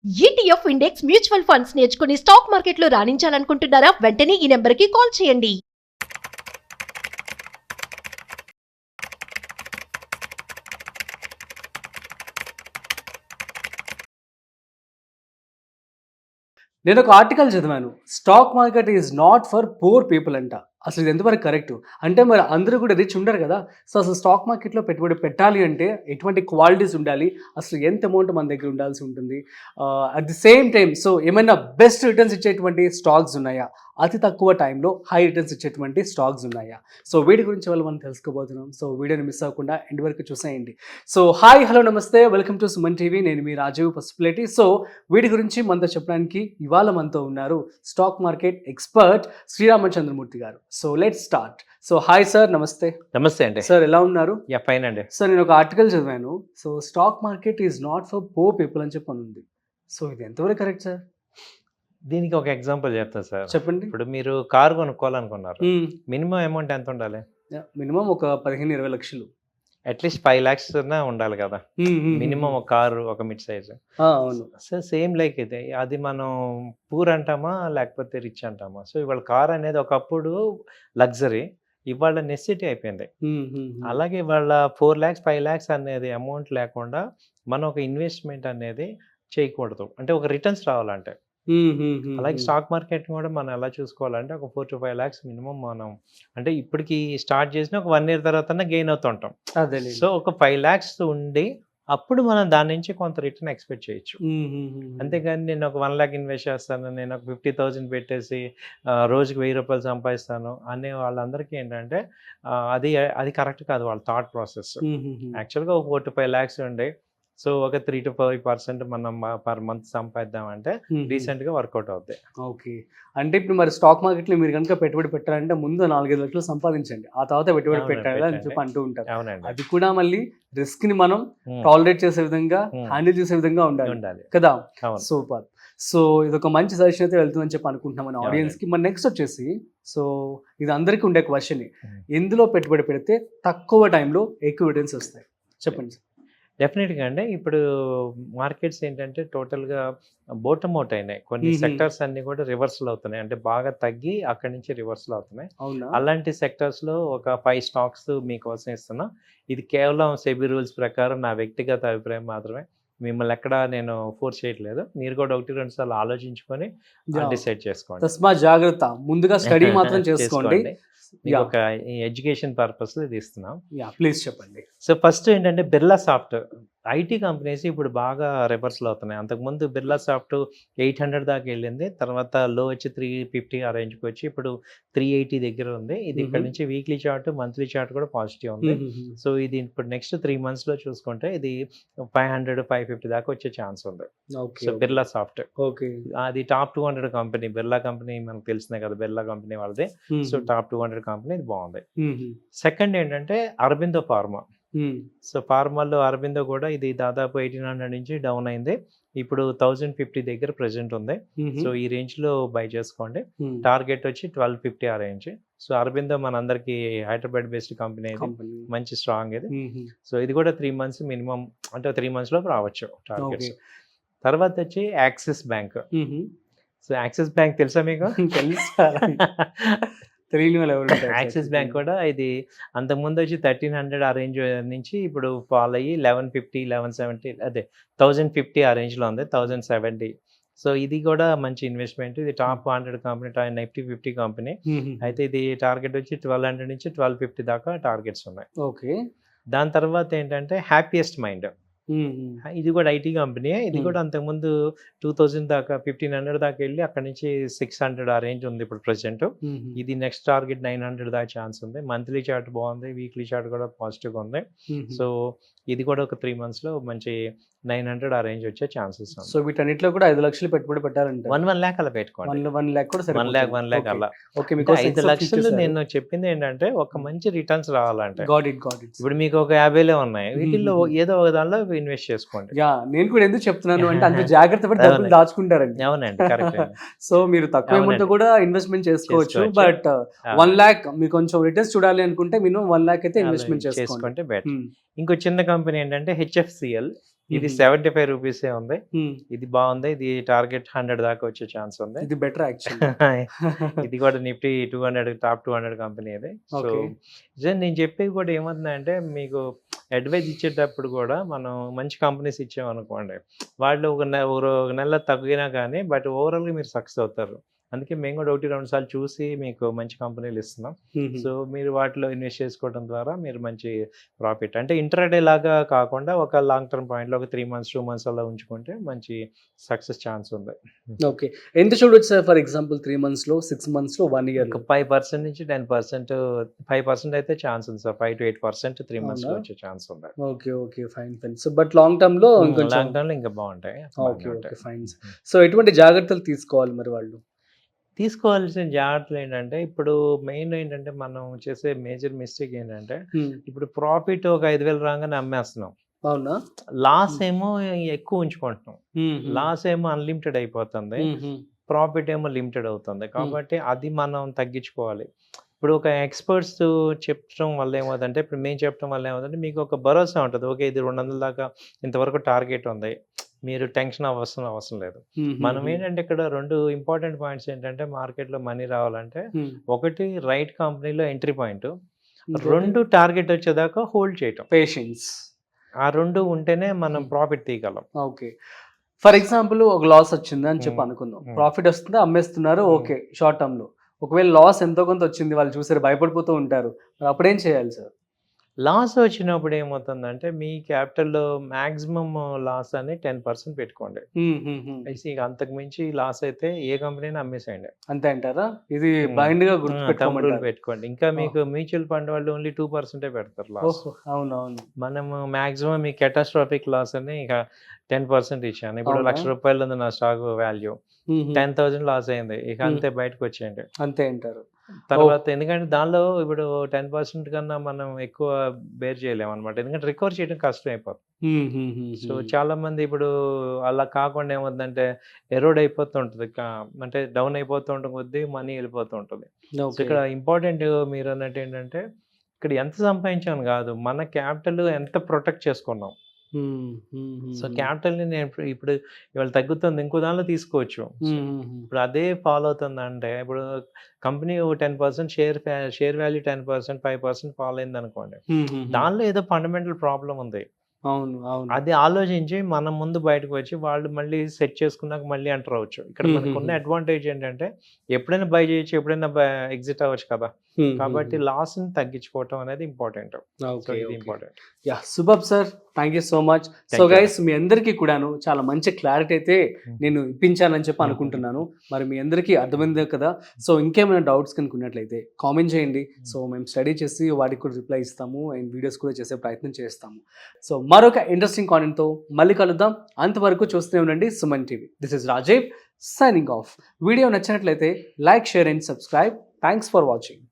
ETF index mutual funds నేర్చుకుని stock మార్కెట్లో రాణించాలనుకుంటున్నారా? వెంటనే ఈ నెంబర్కి కాల్ చేయండి. నేను ఒక ఆర్టికల్ చదివాను. Stock market is not for poor people అంట. అసలు ఇది ఎంతవరకు కరెక్ట్? అంటే మరి అందరూ కూడా రిచ్ ఉండరు కదా. సో అసలు స్టాక్ మార్కెట్లో పెట్టుబడి పెట్టాలి అంటే ఎటువంటి క్వాలిటీస్ ఉండాలి, అసలు ఎంత అమౌంట్ మన దగ్గర ఉండాల్సి ఉంటుంది, at the same time so ఏమైనా బెస్ట్ రిటర్న్స్ ఇచ్చేటువంటి స్టాక్స్ ఉన్నాయా, అతి తక్కువ టైంలో హై రిటర్న్స్ ఇచ్చేటువంటి స్టాక్స్ ఉన్నాయా? సో వీటి గురించి మనం తెలుసుకోబోతున్నాం. సో వీడియోని మిస్ అవ్వకుండా ఎండ్ వరకు చూసేయండి. సో హాయ్, హలో, నమస్తే, వెల్కమ్ టు సుమన్ టీవీ. నేను మీ రాజీవ్ పసుపులేటి. సో వీటి గురించి మనతో చెప్పడానికి ఇవాళ మనతో ఉన్నారు స్టాక్ మార్కెట్ ఎక్స్పర్ట్ శ్రీరామచంద్రమూర్తి గారు. So let's start. So hi sir, నమస్తే. నమస్తే అండి. సార్ ఎలా ఉన్నారు? యా ఫైన్ అండి. సార్ నేను ఒక ఆర్టికల్ చదివాను. So stock market is not for poor people అని చెప్పి ఉంది. సో ఇది ఎంతవరకు కరెక్ట్ సార్? దీనికి ఒక ఎగ్జాంపుల్ చెప్తాను సార్. చెప్పండి. ఇప్పుడు మీరు కారు కొనుక్కోవాలనుకున్నారు, మినిమం అమౌంట్ ఎంత ఉండాలి? మినిమం ఒక 15-20 లక్షలు, అట్లీస్ట్ 5 lakhs ఉండాలి కదా మినిమం. ఒక కారు, ఒక మిడ్ సైజ్. అవును సో సేమ్ లైక్ ఇది, అది మనం పూర్ అంటామా లేకపోతే రిచ్ అంటామా? సో ఇవాళ కార్ అనేది ఒకప్పుడు లగ్జరీ, ఇవాళ నెసిటీ అయిపోయింది. అలాగే ఇవాళ 4 lakhs 5 lakhs అనేది అమౌంట్ లేకుండా మనం ఒక ఇన్వెస్ట్మెంట్ అనేది చేయకూడదు, అంటే ఒక రిటర్న్స్ రావాలంటే. అలాగే స్టాక్ మార్కెట్ కూడా మనం ఎలా చూసుకోవాలంటే ఒక 4 to 5 lakhs మినిమం మనం, అంటే ఇప్పటికి స్టార్ట్ చేసిన ఒక 1 year తర్వాత గెయిన్ అవుతుంటాం. సో ఒక 5 lakhs ఉండి అప్పుడు మనం దాని నుంచి కొంత రిటర్న్ ఎక్స్పెక్ట్ చేయొచ్చు. అంతేగాని నేను ఒక 1 lakh ఇన్వెస్ట్ చేస్తాను, నేను ఒక 50,000 పెట్టేసి రోజుకి 1000 రూపాయలు సంపాదిస్తాను అనే వాళ్ళందరికీ ఏంటంటే అది కరెక్ట్ కాదు వాళ్ళ థాట్ ప్రాసెస్. యాక్చువల్గా ఒక 4 to 5 lakhs ఉండి సో ఒక 3 to 5% మనం పర్ మంత్ సంపాదిద్దామంటే రీసెంట్గా వర్కౌట్ అవుతాయి. ఓకే, అంటే ఇప్పుడు మరి స్టాక్ మార్కెట్లో మీరు కనుక పెట్టుబడి పెట్టాలంటే ముందు 4-5 లక్షలు సంపాదించండి, ఆ తర్వాత పెట్టుబడి పెట్టాలి అని చెప్పి అంటూ ఉంటారు. అవునండి. అది కూడా మళ్ళీ రిస్క్ ని మనం టాలరేట్ చేసే విధంగా, హ్యాండిల్ చేసే విధంగా ఉండాలి కదా. సూపర్. సో ఇది ఒక మంచి సజెషన్ అయితే వెళ్తుందని చెప్పి అనుకుంటున్నాం మన ఆడియన్స్ కి. మరి నెక్స్ట్ వచ్చేసి, సో ఇది అందరికీ ఉండే క్వశ్చన్, ఎందులో పెట్టుబడి పెడితే తక్కువ టైంలో ఎక్కువ రిటర్న్స్ వస్తాయి? చెప్పండి. డెఫినెట్గా అండి. ఇప్పుడు మార్కెట్స్ ఏంటంటే టోటల్గా బోటమ్ అవుట్ అయినాయి, కొన్ని సెక్టర్స్ అన్ని కూడా రివర్సల్ అవుతున్నాయి, అంటే బాగా తగ్గి అక్కడి నుంచి రివర్సల్ అవుతున్నాయి. అలాంటి సెక్టర్స్లో ఒక 5 స్టాక్స్ మీకోసం ఇస్తున్నా. ఇది కేవలం సెబీ రూల్స్ ప్రకారం నా వ్యక్తిగత అభిప్రాయం మాత్రమే, మిమ్మల్ని ఎక్కడ నేను ఫోర్స్ చేయట్లేదు. మీరు కూడా 1-2 సార్లు ఆలోచించుకొని డిసైడ్ చేసుకోండి. తస్మా జాగ్రత్త, ముందుగా స్టడీ మాత్రం చేసుకోండి. ఒక ఎడ్యుకేషన్ పర్పస్ ఇది ఇస్తున్నాం. ప్లీజ్ చెప్పండి. సో ఫస్ట్ ఏంటంటే బిర్లా సాఫ్ట్ ఐటీ కంపెనీస్ ఇప్పుడు బాగా రివర్సల్ అవుతున్నాయి. అంతకుముందు బిర్లా సాఫ్ట్ 800 దాకా వెళ్ళింది, తర్వాత లో వచ్చి 350 ఆ రేంజ్కి వచ్చి ఇప్పుడు 380 దగ్గర ఉంది. ఇది ఇక్కడ నుంచి వీక్లీ చార్ట్, మంత్లీ చార్ట్ కూడా పాజిటివ్ ఉంది. సో ఇది ఇప్పుడు నెక్స్ట్ 3 monthsలో చూసుకుంటే ఇది 500-550 దాకా వచ్చే ఛాన్స్ ఉంది. సో బిర్లా సాఫ్ట్ అది టాప్ 200 కంపెనీ. బిర్లా కంపెనీ మనకు తెలిసిందే కదా, బిర్లా కంపెనీ వాళ్ళది. సో టాప్ 200 కంపెనీ ఇది బాగుంది. సెకండ్ ఏంటంటే అరబిందో ఫార్మా. సో ఫార్మాలో అరబిందో కూడా ఇది దాదాపు 1800 నుంచి డౌన్ అయింది, ఇప్పుడు 1050 దగ్గర ప్రెసెంట్ ఉంది. సో ఈ రేంజ్ లో బై చేసుకోండి. టార్గెట్ వచ్చి 1250 ఆ రేంజ్. సో అరబిందో మనందరికి హైదరాబాద్ బేస్డ్ కంపెనీ, ఇది మంచి స్ట్రాంగ్ ఇది. సో ఇది కూడా 3 months మినిమం, అంటే 3 months లో రావచ్చు టార్గెట్స్. తర్వాత వచ్చి axis bank. So axis bank తెలుసా మీకు? యాక్సిస్ బ్యాంక్ కూడా ఇది అంతకుముందు వచ్చి 1300 ఆ రేంజ్ నుంచి ఇప్పుడు ఫాల్ అయ్యి 1150, 1170, అదే 1050 ఆ రేంజ్ లో ఉంది, 1070. సో ఇది కూడా మంచి ఇన్వెస్ట్మెంట్. ఇది టాప్ 100 కంపెనీ, నిఫ్టీ 50 కంపెనీ. అయితే ఇది టార్గెట్ వచ్చి 1200 నుంచి 1250 దాకా టార్గెట్స్ ఉన్నాయి. ఓకే. దాని తర్వాత ఏంటంటే హ్యాపీయెస్ట్ మైండ్. ఇది కూడా ఐటీ కంపెనీ. ఇది కూడా అంతకుముందు 2000 దాకా 1500 దాకా వెళ్ళి అక్కడ నుంచి 600 ఆ రేంజ్ ఉంది ఇప్పుడు ప్రెసెంట్. ఇది నెక్స్ట్ టార్గెట్ 900 దాకా ఛాన్స్ ఉంది. మంత్లీ చార్ట్ బాగుంది, వీక్లీ చార్ట్ కూడా పాజిటివ్గా ఉంది. సో ఇది కూడా ఒక 3 months లో మంచి 900 ఆ రేంజ్ వచ్చే ఛాన్సెస్ ఉంది. సో వీటన్నిటిలో కూడా 5 లక్షలు పెట్టుబడి పెట్టాలంటే 1 lakh అలా పెట్టుకోండి. 1 lakh కూడా 1 lakh అలా. 5 లక్షలు నేను చెప్పింది ఏంటంటే ఒక మంచి రిటర్న్స్ రావాలంటే, ఇప్పుడు మీకు ఒక 50 ఉన్నాయి, వీటిల్లో ఏదో ఒక దానిలో ఇన్వెస్ట్ చేసుకోండి. నేను కూడా ఎందుకు చెప్తున్నాను అంటే అంత జాగ్రత్త పడి డబ్బులు దాచుకుంటారండి. అవునండి, కరెక్ట్. సో మీరు తక్కువ అమౌంట్ కూడా ఇన్వెస్ట్మెంట్ చేసుకోవచ్చు, బట్ 1 lakh మీకు కొంచెం రిటర్న్స్ చూడాలి అనుకుంటే మినిమం 1 lakh అయితే ఇన్వెస్ట్మెంట్ చేసుకుంటే బెటర్. ఇంకో చిన్న కంపెనీ ఏంటంటే హెచ్ఎఫ్సిఎల్. ఇది Mhm. 75 రూపీసే ఉంది. Hmm. ఇది బాగుంది. ఇది టార్గెట్ 100 దాకా వచ్చే ఛాన్స్ ఉంది. ఇది బెటర్ యాక్చువల్లీ. ఇది కూడా నిఫ్టీ 200 టాప్ 200 కంపెనీ ఇది. So okay. నిజంగా నేను చెప్పేది కూడా ఏమవుతుందంటే మీకు అడ్వైజ్ ఇచ్చేటప్పుడు కూడా మనం మంచి కంపెనీస్ ఇచ్చామనుకోండి, వాళ్ళు ఒక నెల తగ్గినా కానీ బట్ ఓవరాల్గా మీరు సక్సెస్ అవుతారు. అందుకే మేము కూడా 1-2 సార్లు చూసి మీకు మంచి కంపెనీలు ఇస్తున్నాం. సో మీరు వాటిలో ఇన్వెస్ట్ చేసుకోవడం ద్వారా మీరు మంచి ప్రాఫిట్ అంటే ఇంట్రాడే లాగా కాకుండా ఒక లాంగ్ టర్మ్ పాయింట్లో ఒక 3 మంత్స్ 2 మంత్స్ అలా ఉంచుకుంటే మంచి సక్సెస్ ఛాన్స్ ఉంది. ఓకే. ఎంత చూడొచ్చు సార్ ఫర్ ఎగ్జాంపుల్ 3 మంత్స్లో, 6 మంత్స్లో, 1 ఇయర్? ఒక 5% నుంచి 10%, 5% అయితే ఛాన్స్ ఉంది సార్. 5 to 8% 3 మంత్స్లో అవునా? వచ్చే ఛాన్స్ ఉంది. Okay okay fine fine. So but long టర్మ్లో ఇంకొంచెం. లాంగ్ టర్మ్లో ఇంకా బాగుంటాయి. Okay okay fine. సో ఎటువంటి జాగ్రత్తలు తీసుకోవాలి మరి వాళ్ళు? తీసుకోవాల్సిన జాగ్రత్తలు ఏంటంటే ఇప్పుడు మెయిన్ ఏంటంటే మనం చేసే మేజర్ మిస్టేక్ ఏంటంటే ఇప్పుడు ప్రాఫిట్ ఒక 5,000 రాగానే అమ్మేస్తున్నాం, అవునా? లాస్ ఏమో ఎక్కువ ఉంచుకుంటున్నాం. లాస్ ఏమో అన్లిమిటెడ్ అయిపోతుంది, ప్రాఫిట్ ఏమో లిమిటెడ్ అవుతుంది. కాబట్టి అది మనం తగ్గించుకోవాలి. ఇప్పుడు ఒక ఎక్స్పర్ట్స్ చెప్పడం వల్ల ఏమవుతుందంటే ఇప్పుడు మేము చెప్పడం వల్ల ఏమవుతుందంటే మీకు ఒక భరోసా ఉంటుంది. ఓకే ఇది 200 దాకా ఇంతవరకు టార్గెట్ ఉంది, మీరు టెన్షన్ అవసరం లేదు. మనం ఏంటంటే ఇక్కడ 2 ఇంపార్టెంట్ పాయింట్స్ ఏంటంటే మార్కెట్లో మనీ రావాలంటే ఒకటి రైట్ కంపెనీలో ఎంట్రీ పాయింట్, 2 టార్గెట్ వచ్చేదాకా హోల్డ్ చేయటం, పేషెన్స్. ఆ 2 ఉంటేనే మనం ప్రాఫిట్ తీయగలం. ఓకే. ఫర్ ఎగ్జాంపుల్ ఒక లాస్ వచ్చింది అని చెప్పి అనుకుందాం, ప్రాఫిట్ వస్తుందా అమ్మేస్తున్నారు, ఓకే షార్ట్ టర్మ్ లో. ఒకవేళ లాస్ ఎంతో కొంత వచ్చింది, వాళ్ళు చూసారు భయపడిపోతూ ఉంటారు, మరి అప్పుడేం చేయాలి సార్? లాస్ వచ్చినప్పుడు ఏమవుతుందంటే మీ క్యాపిటల్లో మ్యాక్సిమం లాస్ అని 10% పెట్టుకోండి. ఇక అంతకు మించి లాస్ అయితే ఏ కంపెనీని అమ్మేసేయండి. అంతే అంటారా? ఇది బ్లైండ్ గా తమ్ముడులు పెట్టుకోండి. ఇంకా మీకు మ్యూచువల్ ఫండ్ వాళ్ళు ఓన్లీ 2% పెడతారు లాస్. అవునవును. మనము మ్యాక్సిమం మీ కెటాస్ట్రాఫిక్ లాస్ అని ఇక 10% ఇచ్చాను. ఇప్పుడు ₹1,00,000 ఉంది నా స్టాక్ వాల్యూ, 10,000 లాస్ అయింది, ఇక అంతే బయటకు వచ్చేయండి. అంతే అంటారు. తర్వాత ఎందుకంటే దానిలో ఇప్పుడు 10% కన్నా మనం ఎక్కువ బేర్ చేయలేము అనమాట, ఎందుకంటే రికవర్ చేయడం కష్టం అయిపోతుంది. సో చాలా మంది ఇప్పుడు అలా కాకుండా ఏమవుతుందంటే ఎరోడ్ అయిపోతూ ఉంటుంది, అంటే డౌన్ అయిపోతూ ఉంటుంది కొద్దీ మనీ వెళ్ళిపోతూ ఉంటుంది. సో ఇక్కడ ఇంపార్టెంట్ మీరు అన్నట్టు ఏంటంటే ఇక్కడ ఎంత సంపాదించాను కాదు, మన క్యాపిటల్ ఎంత ప్రొటెక్ట్ చేసుకున్నాం. సో క్యాపిటల్ని నేను ఇప్పుడు ఇవాళ తగ్గుతుంది, ఇంకో దానిలో తీసుకోవచ్చు. ఇప్పుడు అదే ఫాలో అవుతుంది అంటే ఇప్పుడు కంపెనీ 10% షేర్ వాల్యూ 10%, 5% ఫాలో అయింది అనుకోండి, దానిలో ఏదో ఫండమెంటల్ ప్రాబ్లం ఉంది. అవును అవును. అది ఆలోచించి మనం ముందు బయటకు వచ్చి వాళ్ళు మళ్ళీ సెట్ చేసుకున్నాక మళ్ళీ ఎంటర్ అవ్వచ్చు. ఇక్కడ మనకున్న అడ్వాంటేజ్ ఏంటంటే ఎప్పుడైనా బై చేయొచ్చు, ఎప్పుడైనా ఎగ్జిట్ అవ్వచ్చు కదా. కాబట్టి లాస్ ని తగ్గించుకోవటం అనేది ఇంపార్టెంట్. ఇంపార్టెంట్. యా సుభబ్ sir, thank you so much. So guys మీ అందరికీ కూడాను చాలా మంచి క్లారిటీ అయితే నేను ఇప్పించానని చెప్పి అనుకుంటున్నాను. మరి మీ అందరికీ అర్థమైందే కదా. సో ఇంకేమైనా డౌట్స్ కనుక్కున్నట్లయితే కామెంట్ చేయండి. సో మేము స్టడీ చేసి వాటికి కూడా రిప్లై ఇస్తాము అండ్ వీడియోస్ కూడా చేసే ప్రయత్నం చేస్తాము. సో మరొక ఇంట్రెస్టింగ్ కాంటెంట్తో మళ్ళీ కలుద్దాం. అంతవరకు చూస్తూనే ఉండండి Suman TV. This is Rajiv signing off. Video నచ్చినట్లయితే like, share and subscribe. Thanks for watching.